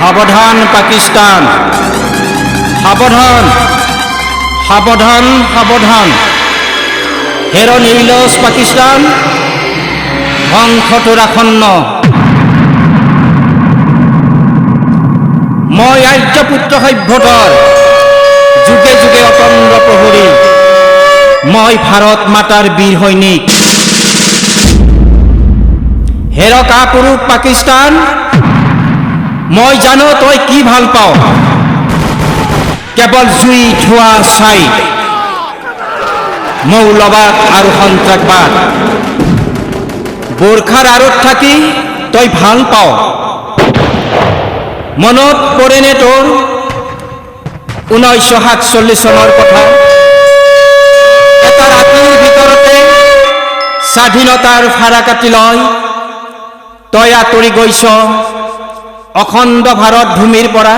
সাবধান পাকিস্তান, সাবধান, সাবধান, সাবধান। হেৰ নিৰ্লজ পাকিস্তান, ধ্বংসটোৰ আসন্ন। মই আৰ্যপুত্ৰ সভ্যতাৰ যুগে যুগে অতন্দ্ৰ প্ৰহৰী, মই ভাৰত মাতাৰ বীৰ সৈনিক। হেৰ কাপুৰুষ পাকিস্তান, মই জানো তই কি ভাল পাওঁ, কেৱল জুই ধোৱা ছাই, মৌলবাদ আৰু সন্ত্ৰাসবাদ। বোৰখাৰ আঁৰত থাকি তই ভাল পাওঁ। মনত পৰেনে তোৰ 1947 চনৰ কথা? এটা ৰাতিৰ ভিতৰতে স্বাধীনতাৰ ফাৰা কাটি লৈ তই আঁতৰি গৈছ অখণ্ড ভাৰত ভূমিৰ পৰা।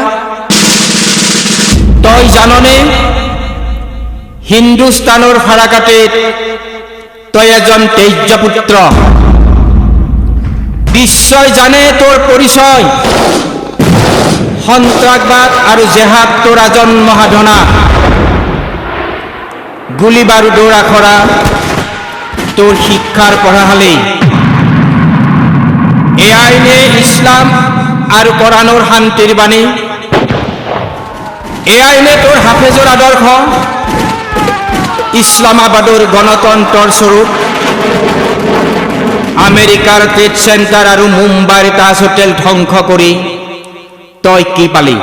তই জাননে হিন্দুস্তানৰ ফাৰাকাটিত তই এজন তেজপুত্ৰ। বিশ্বই জানে তোৰ পৰিচয়। সন্ত্ৰাসবাদ আৰু জেহাদ তোৰ আজন্ম সাধনা। গুলী বাৰুদৰ আখৰা তোৰ শিক্ষাৰ পঢ়াশালী। এয়াই নে ইছলাম আৰু কোৰাণৰ শান্তিৰ বাণী? এয়াই নে তোৰ হাফেজৰ আদৰ্শ? ইছলামাবাদৰ গণতন্ত্ৰৰ স্বৰূপ? আমেৰিকাৰ ট্ৰেড চেণ্টাৰ আৰু মুম্বাইৰ তাজ হোটেল ধ্বংস কৰি তই কি পালি?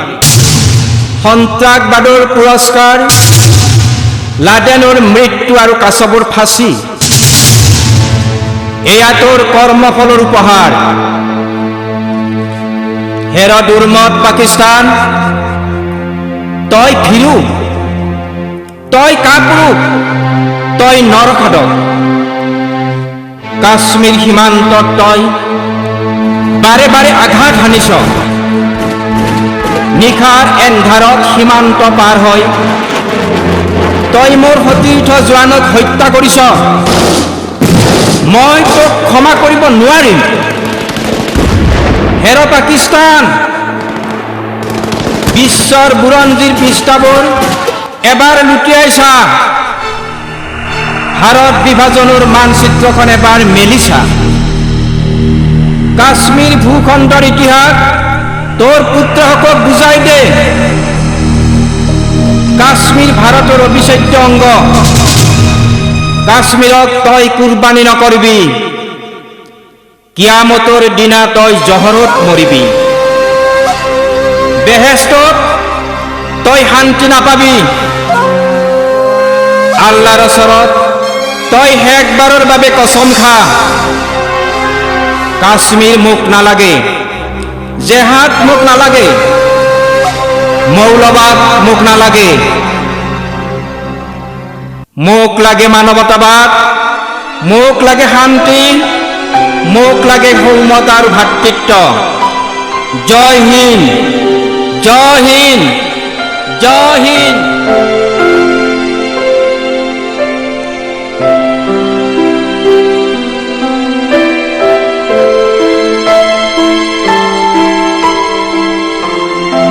সন্ত্ৰাসবাদৰ পুৰস্কাৰ, লাডেনৰ মৃত্যু আৰু কাছবৰ ফাঁচী। এয়া তোৰ কৰ্মফলৰ উপহাৰ। হেৰ দুৰ্মত পাকিস্তান, তই ভীৰু, তই কাপুৰুষ, তই নৰখাদক। কাশ্মীৰ সীমান্তত তই বাৰে বাৰে আঘাত হানিছ। নিশাৰ এন্ধাৰত সীমান্ত পাৰ হয় তই মোৰ সতীৰ্থ জোৱানক হত্যা কৰিছ। মই তোক ক্ষমা কৰিব নোৱাৰিম। হেৰ পাকিস্তান, বিশ্বৰ বুৰঞ্জীৰ পৃষ্ঠাবোৰ এবাৰ লুটিয়াই চা। ভাৰত বিভাজনৰ মানচিত্ৰখন এবাৰ মেলি চা। কাশ্মীৰ ভূখণ্ডৰ ইতিহাস তোৰ পুত্ৰসকলক বুজাই দে। কাশ্মীৰ ভাৰতৰ অবিচ্ছেদ্য অংগ। কাশ্মীৰক তই কুৰবানী নকৰিবি। কিয়ামতৰ দিনা তই জহৰত মৰিবি। বেহেস্তত তই শান্তি নাপাবি। আল্লাহৰ ওচৰত তই শেষবাৰৰ বাবে কসম খা। কাশ্মীৰ মোক নালাগে, জেহাদ মোক নালাগে, মৌলবাদ মোক নালাগে। মোক লাগে মানৱতাবাদ, মোক লাগে শান্তি, মোক লাগে সৌমত আৰু ভাতৃত্ব। জয় হিন্দ, জয় হিন্দ, জয় হিন্দ।